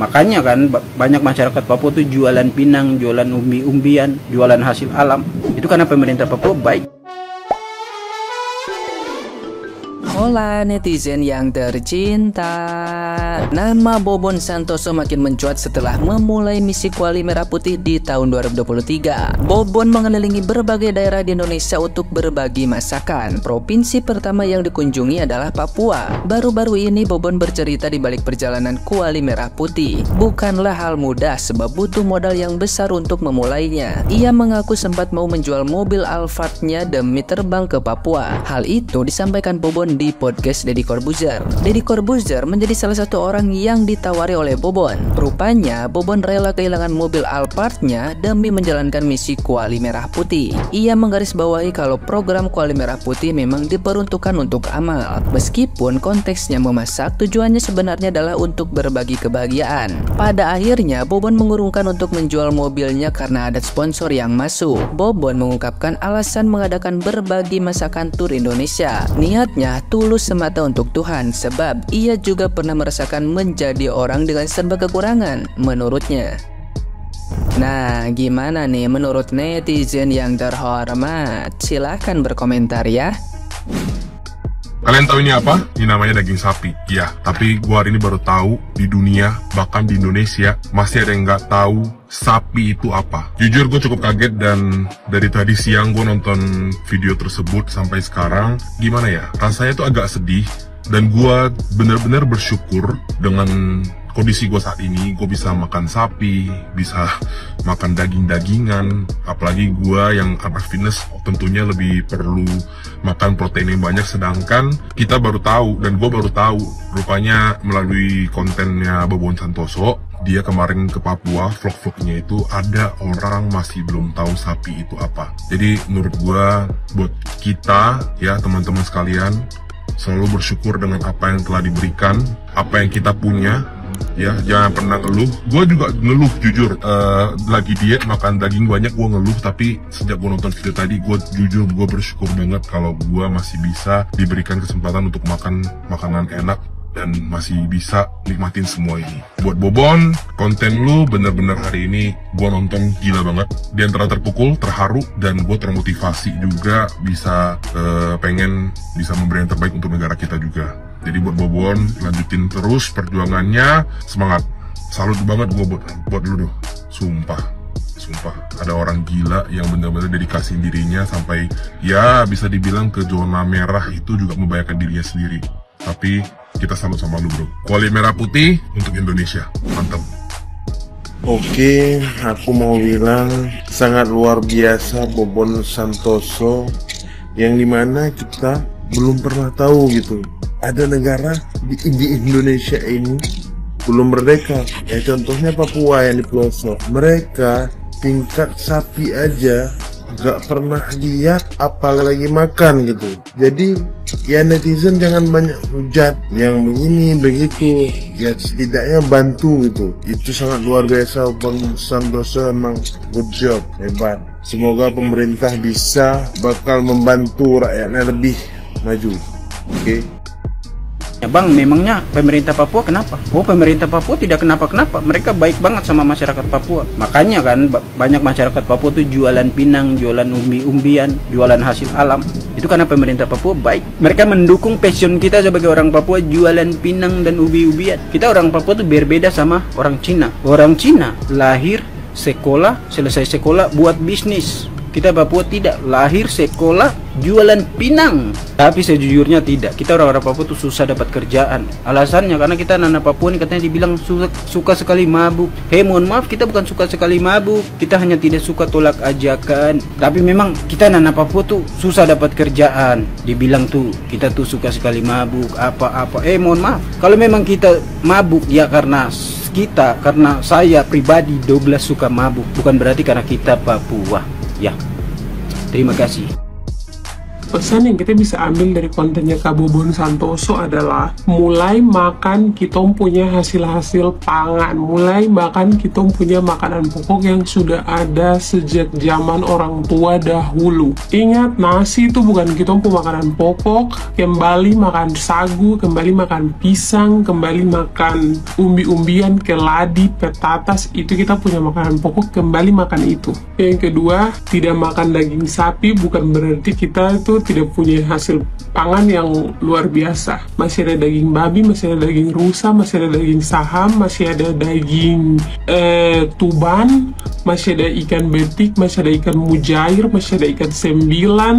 Makanya kan banyak masyarakat Papua tuh jualan pinang, jualan umbi-umbian, jualan hasil alam. Itu karena pemerintah Papua baik. Hola netizen yang tercinta. Nama Bobon Santoso makin mencuat setelah memulai misi Kuali Merah Putih di tahun 2023. Bobon mengelilingi berbagai daerah di Indonesia untuk berbagi masakan. Provinsi pertama yang dikunjungi adalah Papua. Baru-baru ini Bobon bercerita di balik perjalanan Kuali Merah Putih. Bukanlah hal mudah sebab butuh modal yang besar untuk memulainya. Ia mengaku sempat mau menjual mobil Alphardnya demi terbang ke Papua. Hal itu disampaikan Bobon di podcast Deddy Corbuzier. Deddy Corbuzier menjadi salah satu orang yang ditawari oleh Bobon. Rupanya Bobon rela kehilangan mobil Alphardnya demi menjalankan misi Kuali Merah Putih. Ia menggarisbawahi kalau program Kuali Merah Putih memang diperuntukkan untuk amal. Meskipun konteksnya memasak, tujuannya sebenarnya adalah untuk berbagi kebahagiaan. Pada akhirnya Bobon mengurungkan untuk menjual mobilnya karena ada sponsor yang masuk. Bobon mengungkapkan alasan mengadakan berbagi masakan tur Indonesia. Niatnya tulus semata untuk Tuhan sebab ia juga pernah merasakan menjadi orang dengan serba kekurangan menurutnya. Nah, gimana nih menurut netizen yang terhormat? Silahkan berkomentar ya. Kalian tahu ini apa? Ini namanya daging sapi. Ya, tapi gua hari ini baru tahu di dunia, bahkan di Indonesia masih ada yang nggak tahu sapi itu apa. Jujur gue cukup kaget dan dari tadi siang gue nonton video tersebut sampai sekarang, gimana ya? Rasanya tuh agak sedih dan gue benar-benar bersyukur dengan kondisi gue saat ini. Gue bisa makan sapi, bisa makan daging-dagingan, apalagi gue yang anak fitness tentunya lebih perlu makan protein yang banyak, sedangkan kita baru tahu dan gue baru tahu rupanya melalui kontennya Bobon Santoso, dia kemarin ke Papua, vlog-vlognya itu ada orang masih belum tahu sapi itu apa. Jadi menurut gue buat kita ya teman-teman sekalian selalu bersyukur dengan apa yang telah diberikan, apa yang kita punya. Ya, jangan pernah ngeluh. Gue juga ngeluh jujur, lagi diet makan daging banyak gue ngeluh. Tapi sejak gue nonton video tadi, gue jujur gue bersyukur banget kalau gue masih bisa diberikan kesempatan untuk makan makanan enak dan masih bisa nikmatin semua ini. Buat Bobon, konten lu bener-bener hari ini gue nonton gila banget. Di antara terpukul, terharu, dan gue termotivasi juga bisa pengen bisa memberi yang terbaik untuk negara kita juga. Jadi buat Bobon, lanjutin terus perjuangannya, semangat. Salut banget gue buat lu tuh, sumpah. Ada orang gila yang benar-benar dedikasi dirinya sampai ya bisa dibilang ke zona merah itu juga membahayakan dirinya sendiri. Tapi kita salut sama lu bro. Kuali Merah Putih untuk Indonesia, mantap. Oke, aku mau bilang sangat luar biasa Bobon Santoso, yang dimana kita belum pernah tahu gitu. Ada negara di Indonesia ini belum merdeka. Ya contohnya Papua yang di pelosok. Mereka tingkat sapi aja gak pernah lihat, apalagi makan gitu. Jadi ya netizen jangan banyak hujat yang begini begitu. Ya setidaknya bantu gitu. Itu sangat luar biasa Bang Santoso, emang good job, hebat. Semoga pemerintah bakal membantu rakyatnya lebih maju. Oke. Ya bang, memangnya pemerintah Papua kenapa? Oh, pemerintah Papua tidak kenapa-kenapa. Mereka baik banget sama masyarakat Papua. Makanya kan banyak masyarakat Papua tuh jualan pinang, jualan umbi-umbian, jualan hasil alam. Itu karena pemerintah Papua baik. Mereka mendukung passion kita sebagai orang Papua jualan pinang dan umbi-umbian. Kita orang Papua tuh berbeda sama orang Cina. Orang Cina lahir, sekolah, selesai sekolah buat bisnis. Kita Papua tidak, lahir, sekolah, jualan pinang. Tapi sejujurnya tidak. Kita orang-orang Papua tuh susah dapat kerjaan. Alasannya karena kita anak Papua ini katanya dibilang suka sekali mabuk. Mohon maaf, kita bukan suka sekali mabuk. Kita hanya tidak suka tolak ajakan. Tapi memang kita anak Papua tuh susah dapat kerjaan. Dibilang tuh kita tuh suka sekali mabuk, apa-apa. Mohon maaf, kalau memang kita mabuk ya karena saya pribadi 12 suka mabuk, bukan berarti karena kita Papua. Ya, terima kasih. pesan yang kita bisa ambil dari kontennya Kak Bobon Santoso adalah mulai makan kita punya hasil-hasil pangan, mulai makan kita punya makanan pokok yang sudah ada sejak zaman orang tua dahulu. Ingat, nasi itu bukan kita punya makanan pokok. Kembali makan sagu, kembali makan pisang, kembali makan umbi-umbian, keladi, petatas, itu kita punya makanan pokok, kembali makan itu. Yang kedua, tidak makan daging sapi bukan berarti kita itu tidak punya hasil pangan yang luar biasa. Masih ada daging babi, masih ada daging rusa, masih ada daging saham, masih ada daging tuban, masih ada ikan betik, masih ada ikan mujair, masih ada ikan sembilan,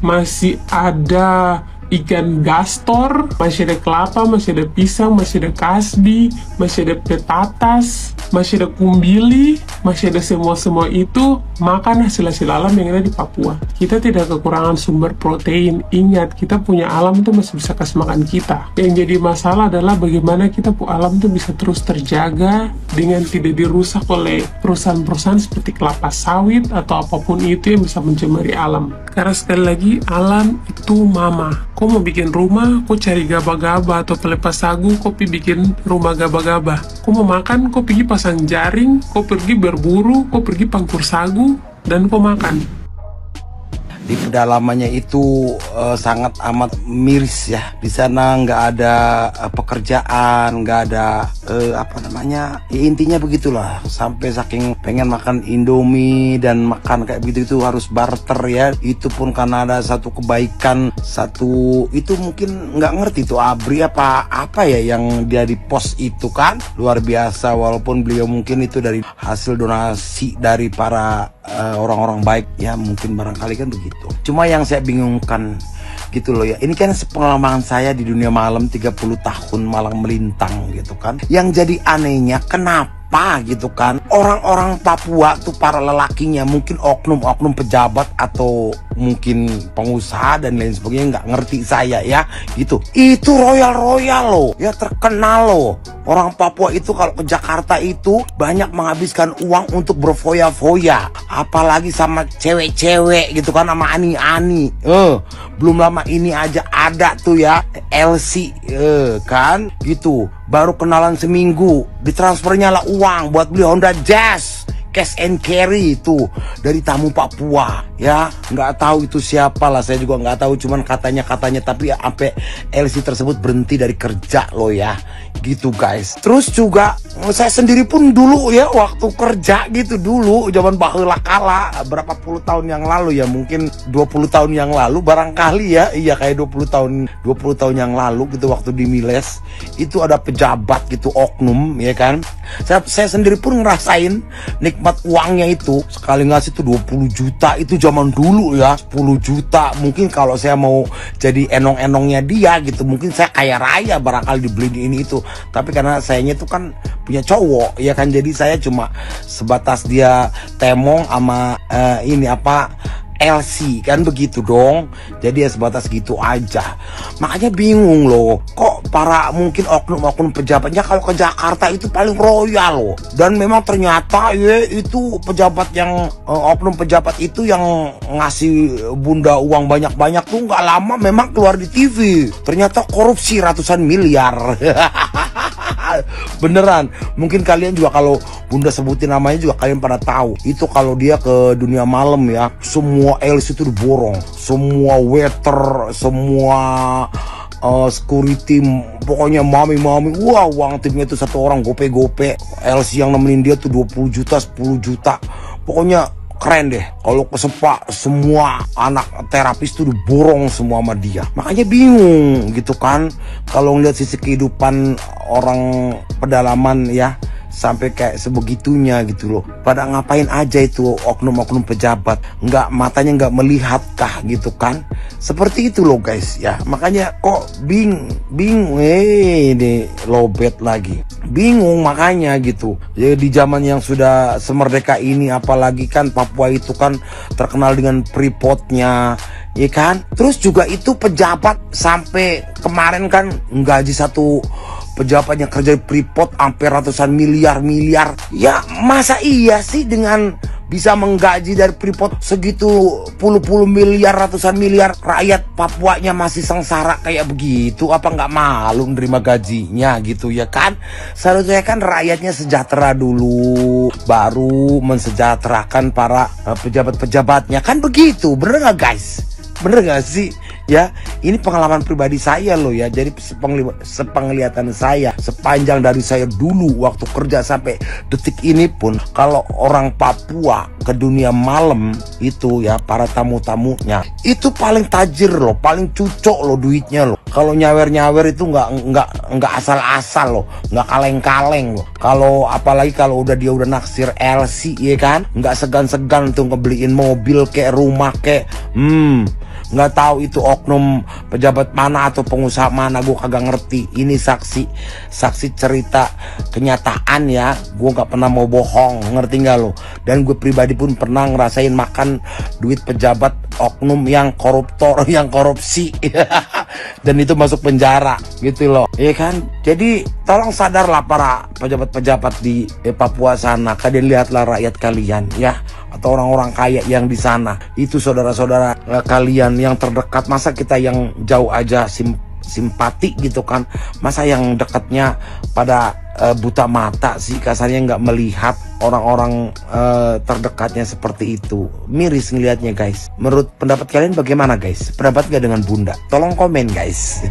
masih ada ikan gastor, masih ada kelapa, masih ada pisang, masih ada kasbi, masih ada petatas, masih ada kumbili, masih ada semua itu. Makan hasil-hasil alam yang ada di Papua. Kita tidak kekurangan sumber protein. Ingat, kita punya alam itu masih bisa kasih makan kita. Yang jadi masalah adalah bagaimana kita alam itu bisa terus terjaga dengan tidak dirusak oleh perusahaan-perusahaan seperti kelapa sawit atau apapun itu yang bisa mencemari alam. Karena sekali lagi, alam itu mama. Kau mau bikin rumah, kau cari gaba-gaba atau pelepas sagu, kau bikin rumah gaba-gaba. Kau mau makan, kau pergi pasang jaring, kau pergi berburu, kau pergi pangkur sagu, dan kau makan. Di pedalamannya itu sangat amat miris ya. Di sana nggak ada pekerjaan, nggak ada ya, intinya begitulah. Sampai saking pengen makan Indomie dan makan kayak begitu itu harus barter ya. Itu pun karena ada satu kebaikan, satu itu mungkin nggak ngerti tuh ABRI apa ya yang dia di pos itu kan luar biasa. Walaupun beliau mungkin itu dari hasil donasi dari para orang-orang baik ya, mungkin barangkali kan begitu. Cuma yang saya bingungkan gitu loh ya, ini kan pengalaman saya di dunia malam 30 tahun malang melintang gitu kan. Yang jadi anehnya kenapa gitu kan orang-orang Papua tuh para lelakinya mungkin oknum-oknum pejabat atau mungkin pengusaha dan lain sebagainya, nggak ngerti saya ya gitu, itu royal loh ya, terkenal loh. Orang Papua itu kalau ke Jakarta itu banyak menghabiskan uang untuk berfoya-foya, apalagi sama cewek-cewek gitu kan, sama ani-ani. Belum lama ini aja ada tuh ya LC kan gitu, baru kenalan seminggu ditransfernya lah uang buat beli Honda Jazz cash and carry itu dari tamu Papua ya. Nggak tahu itu siapa lah, saya juga nggak tahu, cuman katanya tapi sampai LC tersebut berhenti dari kerja loh ya gitu guys. Terus juga saya sendiri pun dulu ya waktu kerja gitu dulu zaman baheula kala berapa puluh tahun yang lalu ya, mungkin 20 tahun yang lalu barangkali ya, iya kayak 20 tahun yang lalu gitu, waktu di Miles itu ada pejabat gitu oknum ya kan. Saya sendiri pun ngerasain nikmat uangnya itu, sekali ngasih tuh 20 juta itu zaman dulu ya, 10 juta mungkin kalau saya mau jadi enong-enongnya dia gitu, mungkin saya kaya raya barangkali dibeliin ini itu. Tapi karena sayanya itu kan punya cowok ya kan, jadi saya cuma sebatas dia temong sama ini apa LC kan begitu dong, jadi ya sebatas gitu aja. Makanya bingung loh, kok para mungkin oknum-oknum pejabatnya kalau ke Jakarta itu paling royal loh. Dan memang ternyata ya itu pejabat yang oknum pejabat itu yang ngasih bunda uang banyak-banyak tuh nggak lama memang keluar di TV, ternyata korupsi ratusan miliar. Beneran, mungkin kalian juga kalau bunda sebutin namanya juga kalian pada tahu. Itu kalau dia ke dunia malam ya, semua LC itu diborong, semua waiter, semua security, pokoknya mami, wah uang timnya itu satu orang gope, LC yang nemenin dia tuh 20 juta, 10 juta, pokoknya keren deh. Kalau ke Sepak semua anak terapis tuh diborong semua sama dia. Makanya bingung gitu kan kalau ngeliat sisi kehidupan orang pedalaman ya, sampai kayak sebegitunya gitu loh. Pada ngapain aja itu oknum-oknum pejabat, matanya nggak melihat kah gitu kan, seperti itu loh guys ya. Makanya kok bingung ini lobet lagi, bingung makanya gitu ya. Di zaman yang sudah semerdeka ini, apalagi kan Papua itu kan terkenal dengan freeport-nya ya kan. Terus juga itu pejabat sampai kemarin kan gaji satu pejabat yang kerja di Freeport sampai ratusan miliar. Ya masa iya sih dengan bisa menggaji dari Freeport segitu puluh miliar, ratusan miliar, rakyat Papuanya masih sengsara kayak begitu. Apa nggak malu menerima gajinya gitu ya kan? Seharusnya kan rakyatnya sejahtera dulu, baru mensejahterakan para pejabat-pejabatnya, kan begitu, bener nggak guys? Bener gak sih? Ya, ini pengalaman pribadi saya loh ya. Jadi sepenglihatan saya, sepanjang dari saya dulu waktu kerja sampai detik ini pun, kalau orang Papua ke dunia malam itu ya, para tamu-tamunya itu paling tajir loh, paling cucok loh duitnya loh. Kalau nyawer-nyawer itu nggak asal-asal loh, nggak kaleng-kaleng loh. Kalau apalagi kalau dia udah naksir LC ya kan, nggak segan-segan tuh ngebeliin mobil kayak rumah kayak nggak tahu itu oknum pejabat mana atau pengusaha mana, gue kagak ngerti. Ini saksi cerita kenyataan ya, gue nggak pernah mau bohong, ngerti nggak lo? Dan gue pribadi pun pernah ngerasain makan duit pejabat oknum yang koruptor, yang korupsi dan itu masuk penjara gitu loh, ya kan? Jadi tolong sadarlah para pejabat-pejabat di Papua sana. Kalian lihatlah rakyat kalian ya, atau orang-orang kaya yang di sana, itu saudara-saudara kalian yang terdekat. Masa kita yang jauh aja simpati gitu kan, masa yang dekatnya pada buta mata sih, kasarnya nggak melihat orang-orang terdekatnya seperti itu. Miris ngelihatnya guys. Menurut pendapat kalian bagaimana guys? Pendapat gak dengan Bunda? Tolong komen guys.